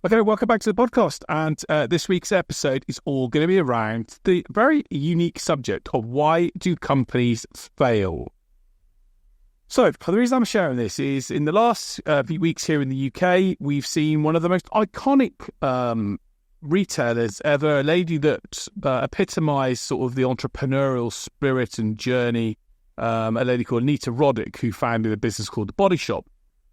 Okay, welcome back to the podcast. And this week's episode is all going to be around the very unique subject of why do companies fail? So the reason I'm sharing this is in the last few weeks here in the UK, we've seen one of the most iconic retailers ever, a lady that epitomised sort of the entrepreneurial spirit and journey, a lady called Anita Roddick, who founded a business called the Bodyshop.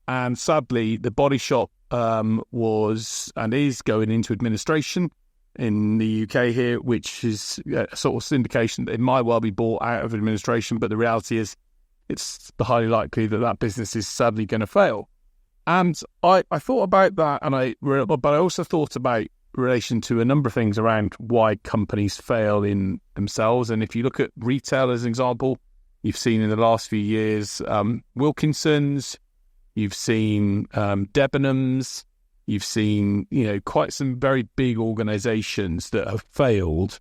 And sadly, the Bodyshop was and is going into administration in the UK here, which is a sort of indication that it might well be bought out of administration. But the reality is it's highly likely that that business is sadly going to fail. And I thought about that, but I also thought about relation to a number of things around why companies fail in themselves. And if you look at retail as an example, you've seen in the last few years Wilkinson's, you've seen Debenhams, you've seen, quite some very big organisations that have failed.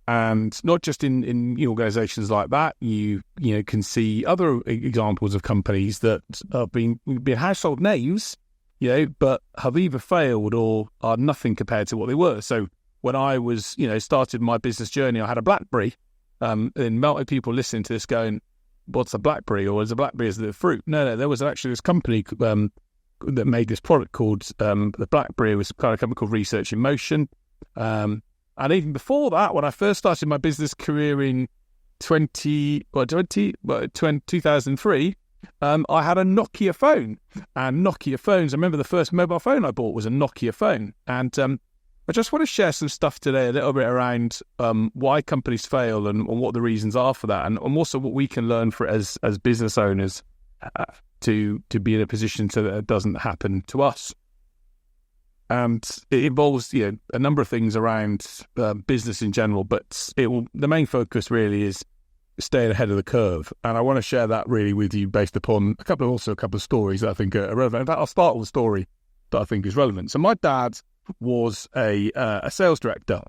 And not just in organisations like that, you can see other examples of companies that have been household names, but have either failed or are nothing compared to what they were. So when I was, started my business journey, I had a BlackBerry, and multiple people listening to this going, what's a BlackBerry, or is a BlackBerry as the fruit? No, there was actually this company that made this product called the BlackBerry. It was kind of a company called Research in Motion. And even before that, when I first started my business career in 2003, I had a Nokia phone. And Nokia phones, I remember the first mobile phone I bought was a Nokia phone. And I just want to share some stuff today, a little bit around why companies fail and what the reasons are for that, and also what we can learn for as business owners to be in a position so that it doesn't happen to us. And it involves a number of things around business in general, but the main focus really is staying ahead of the curve. And I want to share that really with you based upon a couple of stories that I think are relevant. In fact, I'll start with a story that I think is relevant. So my dad was a sales director.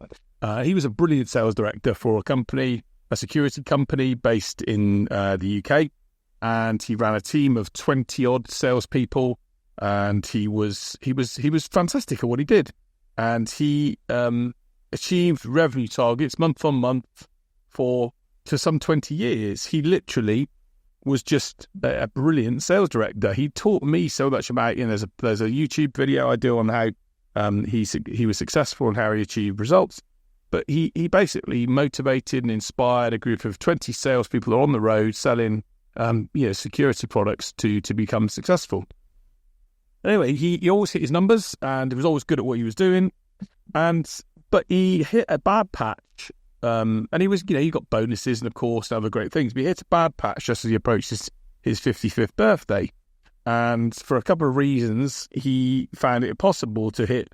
He was a brilliant sales director for a security company based in the UK, and he ran a team of 20 odd salespeople, and he was fantastic at what he did, and he achieved revenue targets month on month for some 20 years. He literally was just a brilliant sales director. He taught me so much about, there's a YouTube video I do on how he was successful and how he achieved results. But he basically motivated and inspired a group of 20 salespeople on the road selling security products to become successful. Anyway, he always hit his numbers and he was always good at what he was doing. But he hit a bad patch. And he was, he got bonuses and of course other great things. But he hit a bad patch just as he approached his 55th birthday. And for a couple of reasons, he found it impossible to hit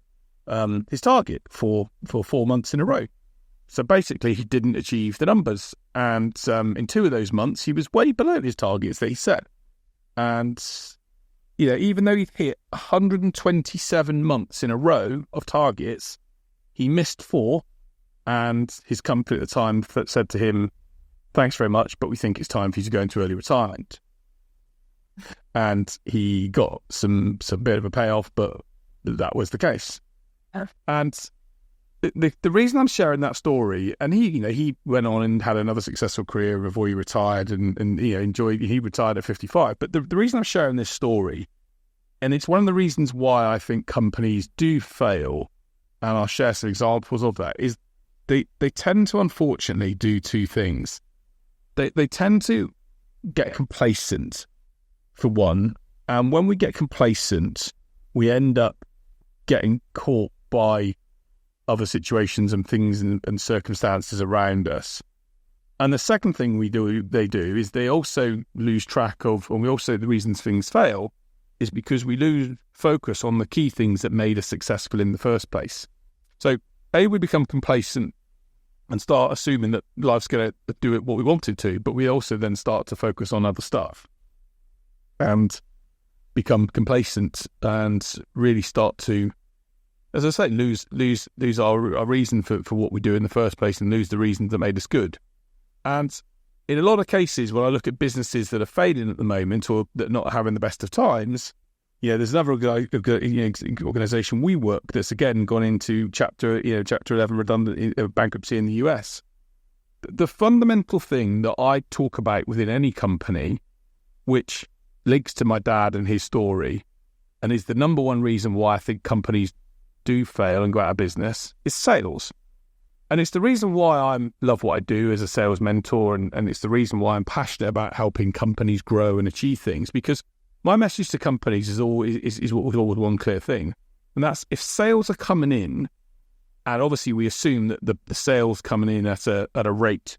his target for 4 months in a row. So basically, he didn't achieve the numbers. And in 2 of those months, he was way below his targets that he set. And, even though he'd hit 127 months in a row of targets, he missed 4. And his company at the time said to him, thanks very much, but we think it's time for you to go into early retirement. And he got some bit of a payoff, but that was the case. And the reason I'm sharing that story, and he went on and had another successful career before he retired, and enjoyed. He retired at 55. But the reason I'm sharing this story, and it's one of the reasons why I think companies do fail, and I'll share some examples of that, is they tend to unfortunately do 2 things. They tend to get complacent. For one, and when we get complacent, we end up getting caught by other situations and things and circumstances around us. And the second thing they do is they also lose track of, and the reasons things fail is because we lose focus on the key things that made us successful in the first place. So we become complacent and start assuming that life's going to do it what we want it to, but we also then start to focus on other stuff and become complacent and really start to, as I say, lose our reason for what we do in the first place and lose the reasons that made us good. And in a lot of cases, when I look at businesses that are failing at the moment or that are not having the best of times, there's another organization we work that's again gone into chapter 11 redundant bankruptcy in the US. The fundamental thing that I talk about within any company, which links to my dad and his story, and is the number one reason why I think companies do fail and go out of business, is sales. And it's the reason why I love what I do as a sales mentor, and it's the reason why I'm passionate about helping companies grow and achieve things, because my message to companies is always one clear thing, and that's if sales are coming in, and obviously we assume that the sales coming in at a rate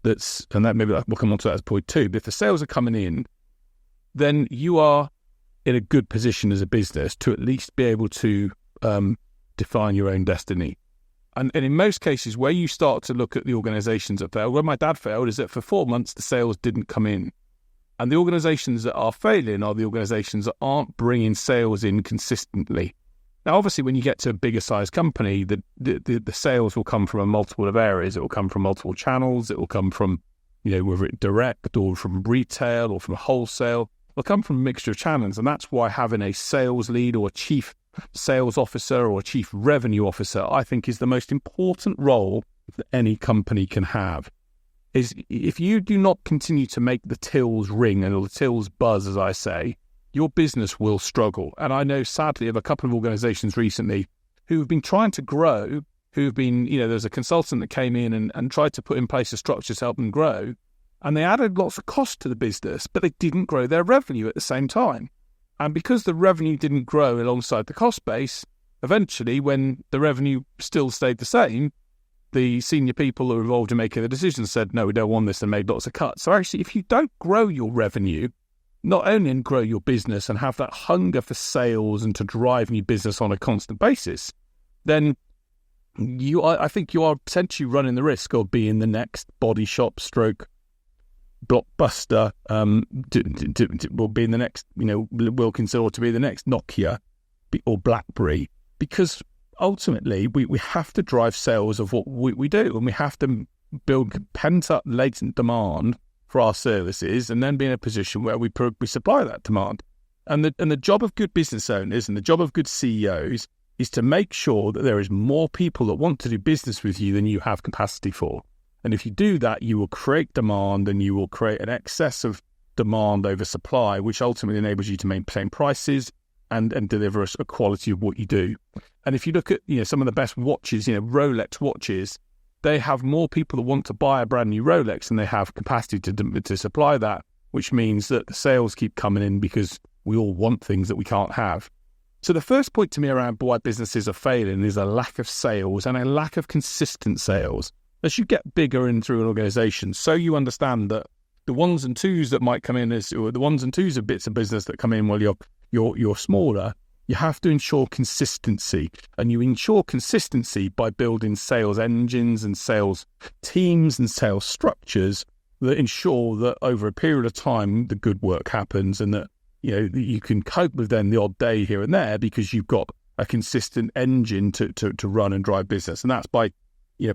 that's, and that maybe we'll come on to that as point two, but if the sales are coming in, then you are in a good position as a business to at least be able to define your own destiny. And in most cases, where you start to look at the organizations that failed, where my dad failed, is that for 4 months, the sales didn't come in. And the organizations that are failing are the organizations that aren't bringing sales in consistently. Now, obviously, when you get to a bigger size company, the sales will come from a multiple of areas. It will come from multiple channels. It will come from, whether it's direct or from retail or from wholesale. It'll come from a mixture of channels. And that's why having a sales lead or a chief sales officer or a chief revenue officer, I think, is the most important role that any company can have. Is if you do not continue to make the tills ring and the tills buzz, as I say, your business will struggle. And I know, sadly, of a couple of organizations recently who've been trying to grow, who've been, there's a consultant that came in and tried to put in place a structure to help them grow, and they added lots of cost to the business, but they didn't grow their revenue at the same time. And because the revenue didn't grow alongside the cost base, eventually, when the revenue still stayed the same, the senior people who were involved in making the decision said, no, we don't want this, and made lots of cuts. So actually, if you don't grow your revenue, not only grow your business and have that hunger for sales and to drive new business on a constant basis, then I think you are potentially running the risk of being the next Bodyshop stroke Blockbuster, will be the next, Wilkinson, or to be the next Nokia or BlackBerry, because ultimately we have to drive sales of what we do, and we have to build pent-up latent demand for our services, and then be in a position where we supply that demand. And the job of good business owners and the job of good CEOs is to make sure that there is more people that want to do business with you than you have capacity for. And if you do that, you will create demand, and you will create an excess of demand over supply, which ultimately enables you to maintain prices and deliver a quality of what you do. And if you look at some of the best watches, Rolex watches, they have more people that want to buy a brand new Rolex than they have capacity to supply that, which means that the sales keep coming in because we all want things that we can't have. So the first point to me around why businesses are failing is a lack of sales and a lack of consistent sales. As you get bigger in through an organization, so you understand that the ones and twos that might come in or the ones and twos of bits of business that come in while you're smaller, you have to ensure consistency. And you ensure consistency by building sales engines and sales teams and sales structures that ensure that over a period of time, the good work happens, and that you can cope with then the odd day here and there because you've got a consistent engine to run and drive business. And that's by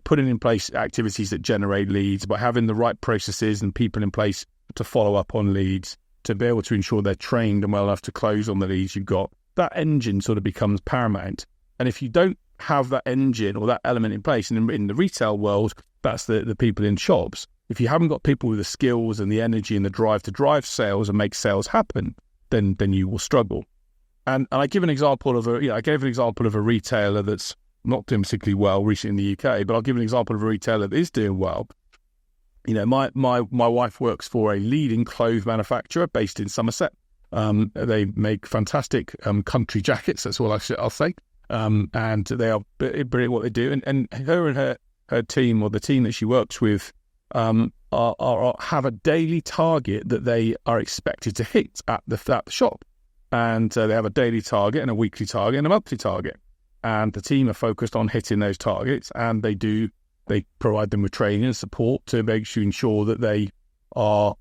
putting in place activities that generate leads, by having the right processes and people in place to follow up on leads, to be able to ensure they're trained and well enough to close on the leads you've got. That engine sort of becomes paramount. And if you don't have that engine or that element in place, and in the retail world, that's the people in shops. If you haven't got people with the skills and the energy and the drive to drive sales and make sales happen, then you will struggle. And I give an example of I gave an example of a retailer that's not doing particularly well recently in the UK, but I'll give an example of a retailer that is doing well. My wife works for a leading clothes manufacturer based in Somerset. They make fantastic country jackets. That's all I'll say. And they are brilliant what they do. And her and her team, or the team that she works with, have a daily target that they are expected to hit at the shop. And they have a daily target and a weekly target and a monthly target. And the team are focused on hitting those targets, and they provide them with training and support to ensure that they are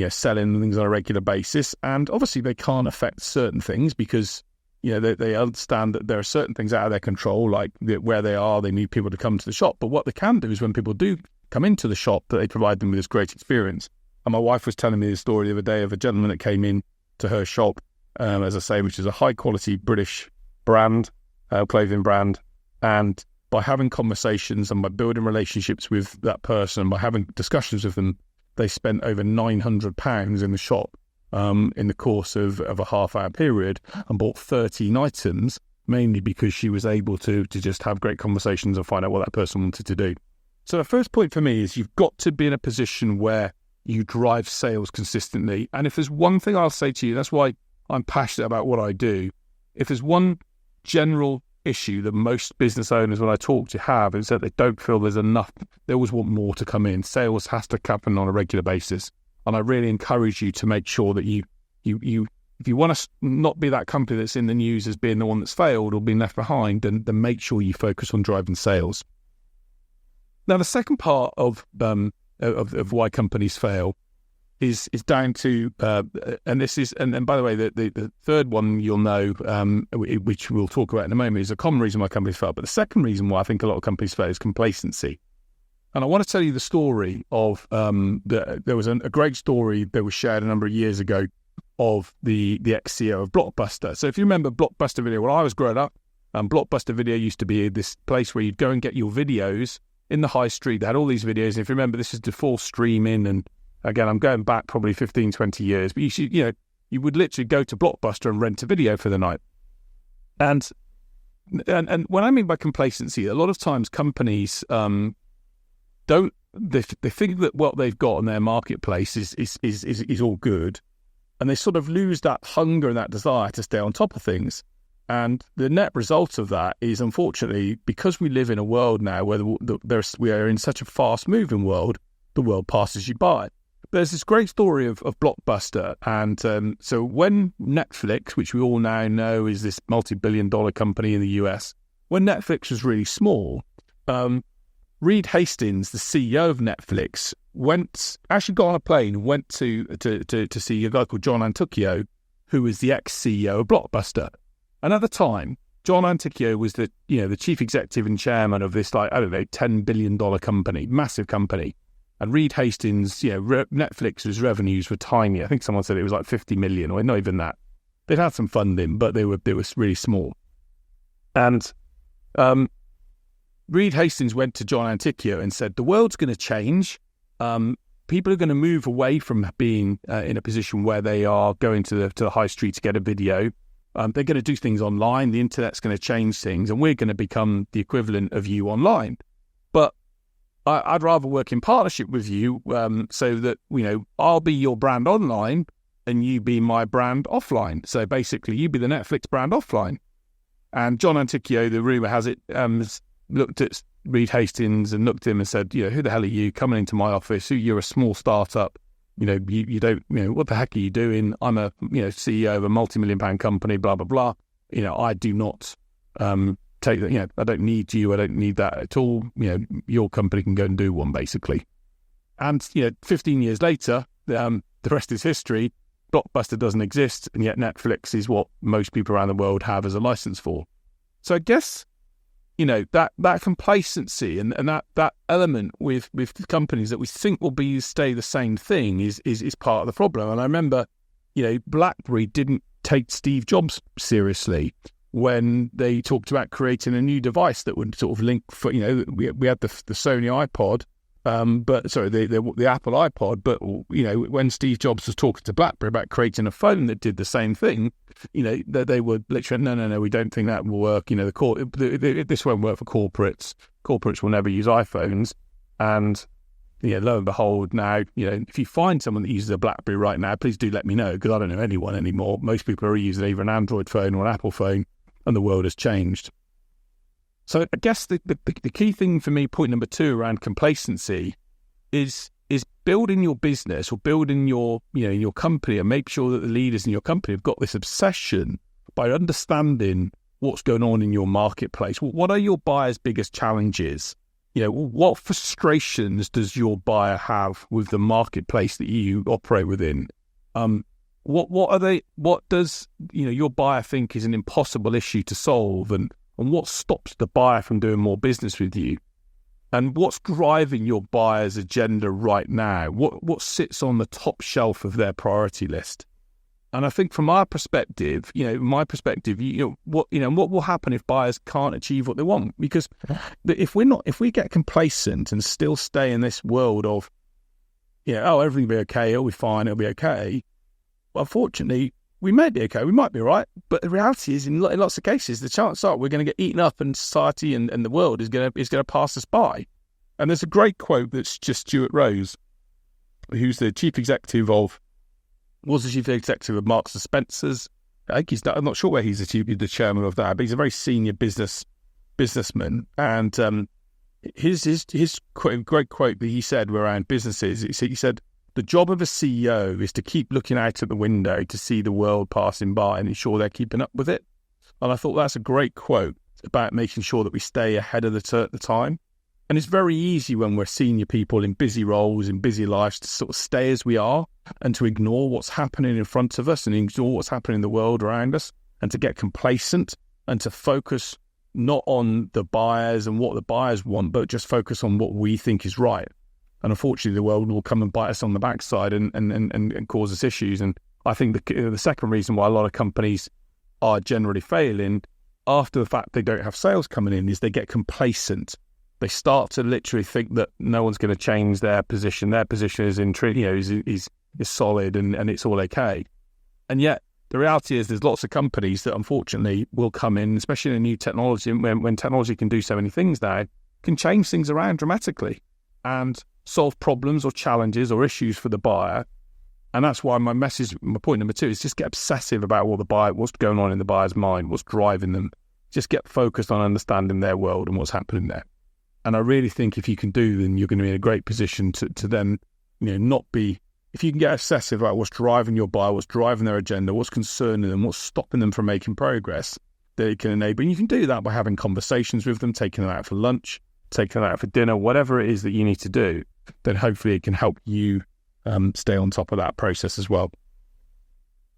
selling things on a regular basis. And obviously they can't affect certain things because they understand that there are certain things out of their control, like where they are, they need people to come to the shop. But what they can do is when people do come into the shop, that they provide them with this great experience. And my wife was telling me the story the other day of a gentleman that came in to her shop, as I say, which is a high quality British brand, clothing brand. And by having conversations and by building relationships with that person, by having discussions with them, they spent over £900 in the shop in the course of a half-hour period and bought 13 items, mainly because she was able to just have great conversations and find out what that person wanted to do. So the first point for me is you've got to be in a position where you drive sales consistently. And if there's one thing I'll say to you, that's why I'm passionate about what I do. If there's one general issue that most business owners, when I talk to, have, is that they don't feel there's enough. They always want more to come in. Sales has to happen on a regular basis. And I really encourage you to make sure that you if you want to not be that company that's in the news as being the one that's failed or been left behind, then make sure you focus on driving sales. Now, the second part of why companies fail is down to, and this is, and by the way, the third one you'll know, which we'll talk about in a moment, is a common reason why companies fail. But the second reason why I think a lot of companies fail is complacency. And I want to tell you the story of, there was a great story that was shared a number of years ago of the ex-CEO of Blockbuster. So if you remember Blockbuster Video, when I was growing up, Blockbuster Video used to be this place where you'd go and get your videos in the high street. They had all these videos. And if you remember, this is before streaming, and again, I'm going back probably 15, 20 years, but you would literally go to Blockbuster and rent a video for the night. And what I mean by complacency, a lot of times companies they think that what they've got in their marketplace is all good, and they sort of lose that hunger and that desire to stay on top of things. And the net result of that is, unfortunately, because we live in a world now where we are in such a fast-moving world, the world passes you by. There's this great story of Blockbuster. And so when Netflix, which we all now know is this multi-billion-dollar company in the US, when Netflix was really small, Reed Hastings, the CEO of Netflix, actually got on a plane and went to see a guy called John Antuccio, who was the ex-CEO of Blockbuster. And at the time, John Antuccio was the chief executive and chairman of this, $10 billion company, massive company. And Reed Hastings, Netflix's revenues were tiny. I think someone said it was like 50 million, or not even that. They'd had some funding, but they were really small. And Reed Hastings went to John Antuccio and said, the world's going to change. People are going to move away from being in a position where they are going to the high street to get a video. They're going to do things online. The internet's going to change things, and we're going to become the equivalent of you online. But I'd rather work in partnership with you, so that I'll be your brand online and you be my brand offline. So basically, you be the Netflix brand offline. And John Antuccio, the rumor has it, looked at Reed Hastings and looked at him and said, who the hell are you coming into my office? You're a small startup. You don't, what the heck are you doing? I'm a, CEO of a multi-million-pound company, blah, blah, blah. I do not take that, I don't need you. I don't need that at all. Your company can go and do one, basically. And, 15 years later, the rest is history. Blockbuster doesn't exist, and yet Netflix is what most people around the world have as a license for. So I guess, that complacency and that element with companies that we think will stay the same thing is part of the problem. And I remember, BlackBerry didn't take Steve Jobs seriously when they talked about creating a new device that would sort of link for, we had the Sony iPod, the Apple iPod, but when Steve Jobs was talking to BlackBerry about creating a phone that did the same thing, that they were literally, no, we don't think that will work. This won't work for corporates. Corporates will never use iPhones. And lo and behold, now if you find someone that uses a BlackBerry right now, please do let me know, because I don't know anyone anymore. Most people are using either an Android phone or an Apple phone, and the world has changed. So I guess the key thing for me, point number 2 around complacency, is building your business or building your your company, and make sure that the leaders in your company have got this obsession by understanding what's going on in your marketplace. What are your buyer's biggest challenges? What frustrations does your buyer have with the marketplace that you operate within? What are they? What does your buyer think is an impossible issue to solve, and what stops the buyer from doing more business with you? And what's driving your buyer's agenda right now? What sits on the top shelf of their priority list? And I think from our perspective, what will happen if buyers can't achieve what they want? Because if we get complacent and still stay in this world of, everything will be okay, it'll be fine, it'll be okay. Well, unfortunately, we may be okay, we might be right, but the reality is, in lots of cases, the chances are we're going to get eaten up, and society and the world is going to pass us by. And there's a great quote that's just Stuart Rose, who's the chief executive of Marks and Spencer's. I think I'm not sure where he's the chairman of that, but he's a very senior businessman. And his great quote that he said around businesses, he said, "The job of a CEO is to keep looking out at the window to see the world passing by and ensure they're keeping up with it." And I thought that's a great quote about making sure that we stay ahead of the time. And it's very easy when we're senior people in busy roles, in busy lives, to sort of stay as we are and to ignore what's happening in front of us and ignore what's happening in the world around us, and to get complacent and to focus not on the buyers and what the buyers want, but just focus on what we think is right. And unfortunately, the world will come and bite us on the backside and cause us issues. And I think the second reason why a lot of companies are generally failing after the fact they don't have sales coming in is they get complacent. They start to literally think that no one's going to change their position. Their position is is solid and it's all okay. And yet the reality is there's lots of companies that unfortunately will come in, especially in new technology, when technology can do so many things now, can change things around dramatically and solve problems or challenges or issues for the buyer. And that's why my point number 2 is just get obsessive about what's going on in the buyer's mind, what's driving them. Just get focused on understanding their world and what's happening there. And I really think if you can do, then you're going to be in a great position to then, not be, if you can get obsessive about what's driving your buyer, what's driving their agenda, what's concerning them, what's stopping them from making progress, that it can enable. And you can do that by having conversations with them, taking them out for lunch, taking them out for dinner, whatever it is that you need to do, then hopefully it can help you stay on top of that process as well.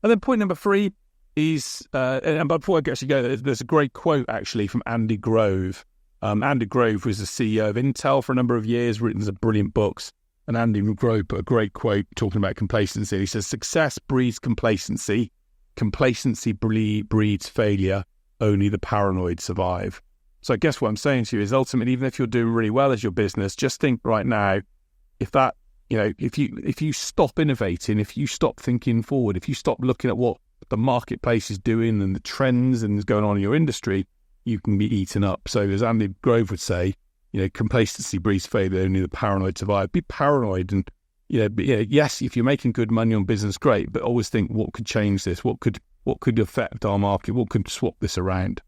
And then point number 3 is, and before I actually go, there's a great quote actually from Andy Grove. Andy Grove was the CEO of Intel for a number of years, written some brilliant books. And Andy Grove put a great quote talking about complacency. He says, "Success breeds complacency. Complacency breeds failure. Only the paranoid survive." So I guess what I'm saying to you is ultimately, even if you're doing really well as your business, just think right now, if you stop innovating, if you stop thinking forward, if you stop looking at what the marketplace is doing and the trends and is going on in your industry, you can be eaten up. So as Andy Grove would say, complacency breeds failure, only the paranoid survive. Be paranoid and, yes, if you're making good money on business, great, but always think, what could change this? What could affect our market? What could swap this around?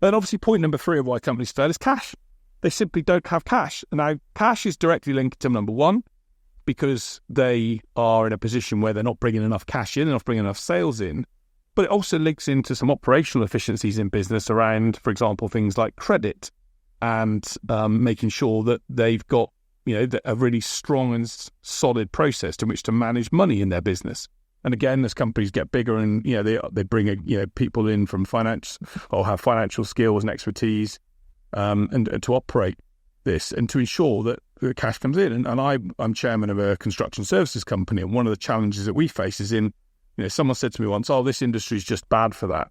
And obviously point number 3 of why companies fail is cash. They simply don't have cash. Now, cash is directly linked to number 1, because they are in a position where they're not bringing enough cash in, they're not bringing enough sales in. But it also links into some operational efficiencies in business around, for example, things like credit and making sure that they've got, a really strong and solid process to which to manage money in their business. And again, as companies get bigger and, they bring, people in from finance or have financial skills and expertise and to operate this and to ensure that the cash comes in. And I'm chairman of a construction services company. And one of the challenges that we face is someone said to me once, "Oh, this industry is just bad for that."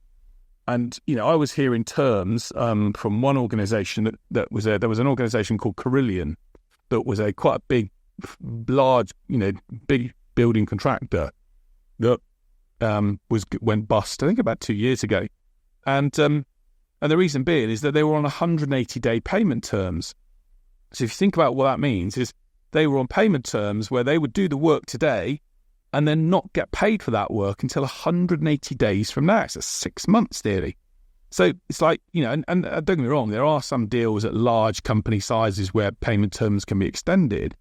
And, I was hearing terms from one organisation there was an organisation called Carillion that was quite a big, large, big building contractor that went bust, I think about 2 years ago. And the reason being is that they were on 180-day payment terms. So if you think about what that means is they were on payment terms where they would do the work today and then not get paid for that work until 180 days from now. So 6 months, nearly. So it's like, and don't get me wrong, there are some deals at large company sizes where payment terms can be extended.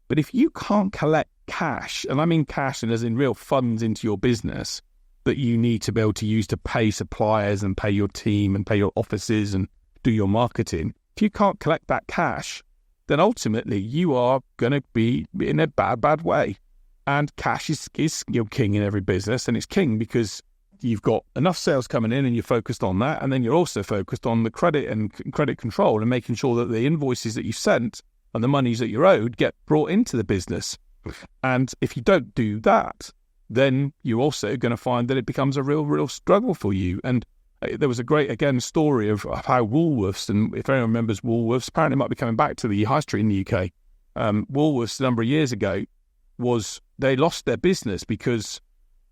But if you can't collect cash, and I mean cash and as in real funds into your business that you need to be able to use to pay suppliers and pay your team and pay your offices and do your marketing, if you can't collect that cash, then ultimately you are going to be in a bad way. And cash is king in every business, and it's king because you've got enough sales coming in and you're focused on that, and then you're also focused on the credit and credit control and making sure that the invoices that you sent and the monies that you're owed get brought into the business. And if you don't do that, then you're also going to find that it becomes a real struggle for you. And there was a great, again, story of how Woolworths, and if anyone remembers Woolworths, apparently it might be coming back to the high street in the UK. Woolworths, a number of years ago, they lost their business because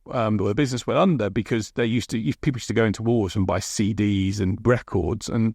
the business went under because people used to go into Woolworths and buy CDs and records, and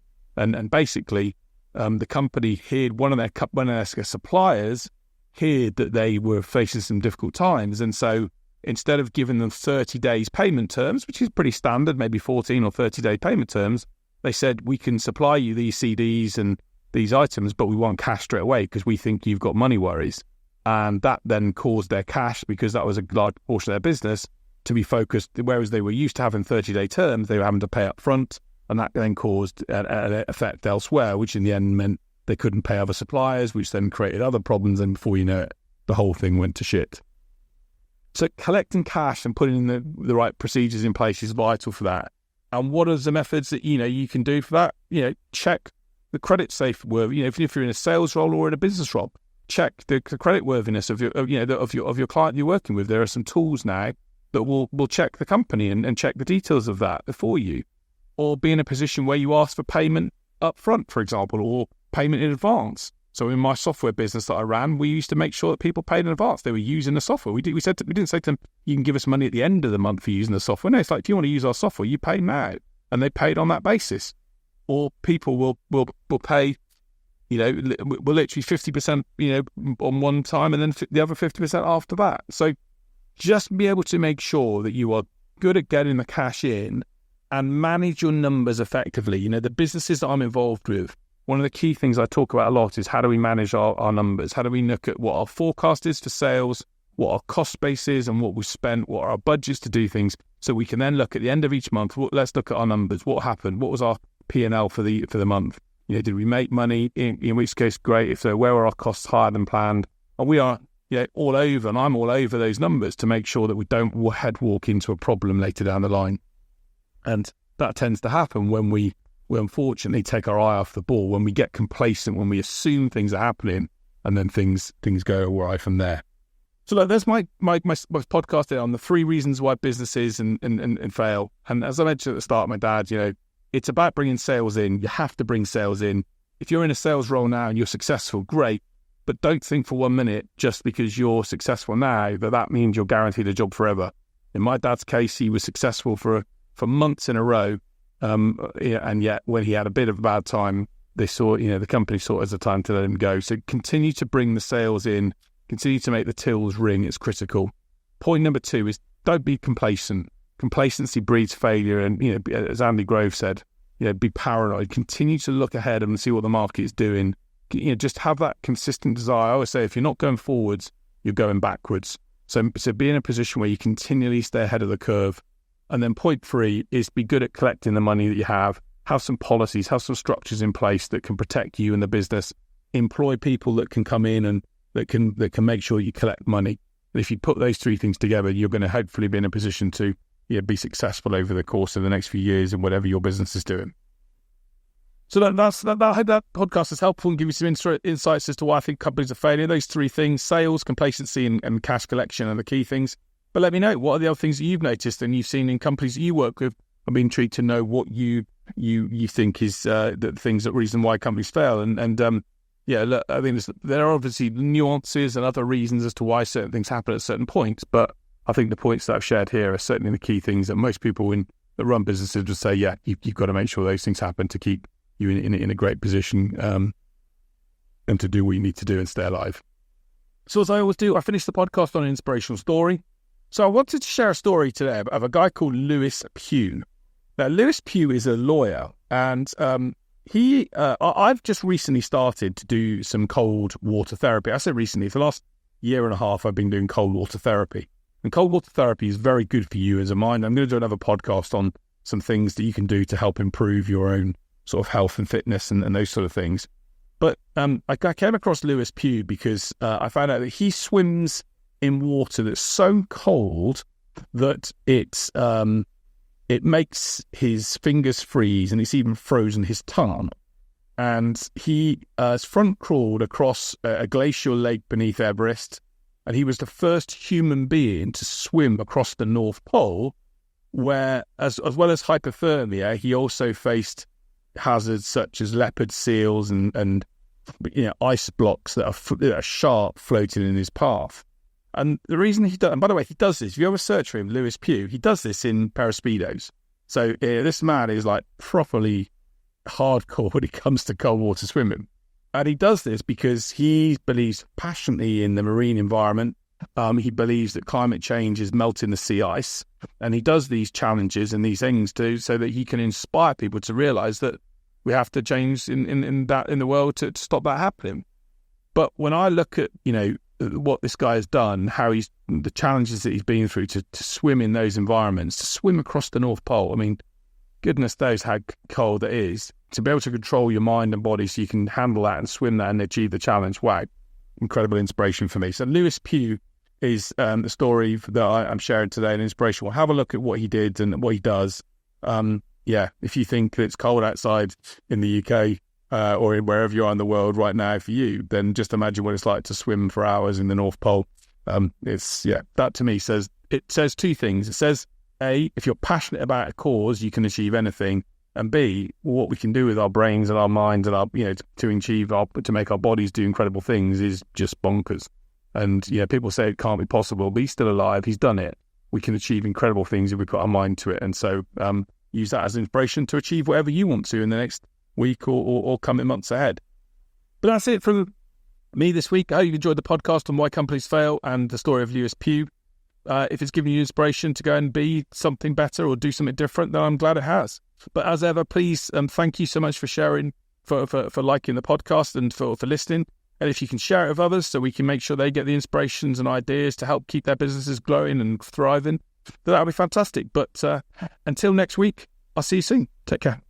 basically the company hid one of their suppliers hid that they were facing some difficult times, and so instead of giving them 30 days payment terms, which is pretty standard, maybe 14 or 30-day payment terms, they said, we can supply you these CDs and these items, but we want cash straight away because we think you've got money worries. And that then caused their cash, because that was a large portion of their business, to be focused, whereas they were used to having 30-day terms, they were having to pay up front, and that then caused an effect elsewhere, which in the end meant they couldn't pay other suppliers, which then created other problems, and before you know it, the whole thing went to shit. So collecting cash and putting the right procedures in place is vital for that. And what are the methods that you can do for that? Check the credit safe worth. If you're in a sales role or in a business role, check the credit worthiness of your client you're working with. There are some tools now that will check the company and check the details of that before you, or be in a position where you ask for payment up front, for example, or payment in advance. So in my software business that I ran, we used to make sure that people paid in advance. They were using the software. We didn't say to them, you can give us money at the end of the month for using the software. No, it's like, if you want to use our software, you pay now. And they paid on that basis. Or people will pay, we're literally 50%, on one time, and then the other 50% after that. So just be able to make sure that you are good at getting the cash in and manage your numbers effectively. The businesses that I'm involved with, one of the key things I talk about a lot is how do we manage our numbers? How do we look at what our forecast is for sales, what our cost base is, and what we've spent, what are our budgets to do things, so we can then look at the end of each month, let's look at our numbers. What happened? What was our P&L for the month? Did we make money? In which case, great. If so, where were our costs higher than planned? And we are all over, and I'm all over those numbers to make sure that we don't walk into a problem later down the line. And that tends to happen when we unfortunately take our eye off the ball, when we get complacent, when we assume things are happening, and then things go awry from there. So there's my podcast there on the 3 reasons why businesses and fail. And as I mentioned at the start, my dad, it's about bringing sales in. You have to bring sales in. If you're in a sales role now and you're successful, great. But don't think for 1 minute, just because you're successful now, that means you're guaranteed a job forever. In my dad's case, he was successful for months in a row. And yet when he had a bit of a bad time, they saw, the company saw it as a time to let him go. So continue to bring the sales in, continue to make the tills ring. It's critical. Point number 2 is don't be complacent. Complacency breeds failure. And, as Andy Grove said, be paranoid. Continue to look ahead and see what the market is doing. Just have that consistent desire. I always say, if you're not going forwards, you're going backwards. So be in a position where you continually stay ahead of the curve. And then point 3 is be good at collecting the money that you have some policies, have some structures in place that can protect you and the business, employ people that can come in and that can make sure you collect money. And if you put those 3 things together, you're going to hopefully be in a position to be successful over the course of the next few years in whatever your business is doing. So I hope that podcast is helpful and give you some insights as to why I think companies are failing. Those 3 things: sales, complacency, and cash collection are the key things. But let me know, what are the other things that you've noticed and you've seen in companies that you work with? I'd be intrigued to know what you think is the things, that reason why companies fail. Look, I think there are obviously nuances and other reasons as to why certain things happen at certain points. But I think the points that I've shared here are certainly the key things that most people that run businesses would say, you've got to make sure those things happen to keep you in a great position and to do what you need to do and stay alive. So as I always do, I finish the podcast on an inspirational story. So I wanted to share a story today of a guy called Lewis Pugh. Now, Lewis Pugh is a lawyer, and I've just recently started to do some cold water therapy. I say recently, for the last year and a half, I've been doing cold water therapy. And cold water therapy is very good for you as a mind. I'm going to do another podcast on some things that you can do to help improve your own sort of health and fitness and those sort of things. But I came across Lewis Pugh because I found out that he swims in water that's so cold that it makes his fingers freeze, and it's even frozen his tongue. And he has front crawled across a glacial lake beneath Everest, And he was the first human being to swim across the North Pole, where, as well as hypothermia, he also faced hazards such as leopard seals and ice blocks that are sharp floating in his path. And the reason he does, and by the way, he does this, if you ever search for him, Lewis Pugh, he does this in paraspeedos. So this man is like properly hardcore when it comes to cold water swimming. And he does this because he believes passionately in the marine environment. He believes that climate change is melting the sea ice. And he does these challenges and these things so that he can inspire people to realise that we have to change in the world to stop that happening. But when I look at, what this guy has done, the challenges that he's been through to swim in those environments, to swim across the North Pole, I mean, goodness knows how cold it is. To be able to control your mind and body so you can handle that and swim that and achieve the challenge, wow, incredible inspiration for me. So Lewis Pugh is the story that I'm sharing today, an inspiration. Well, have a look at what he did and what he does. If you think it's cold outside in the UK or wherever you are in the world right now for you, then just imagine what it's like to swim for hours in the North Pole. That to me says two things. It says, A, if you're passionate about a cause, you can achieve anything. And B, what we can do with our brains and our minds and our, to make our bodies do incredible things is just bonkers. And, people say it can't be possible, but he's still alive. He's done it. We can achieve incredible things if we put our mind to it. And so use that as inspiration to achieve whatever you want to in the next week or coming months ahead. But that's it from me this week. I hope you enjoyed the podcast on why companies fail and the story of Lewis Pugh. If it's giving you inspiration to go and be something better or do something different, then I'm glad it has. But as ever, please, thank you so much for sharing, for liking the podcast and for listening. And if you can share it with others so we can make sure they get the inspirations and ideas to help keep their businesses growing and thriving, then that'll be fantastic. But until next week, I'll see you soon. Take care.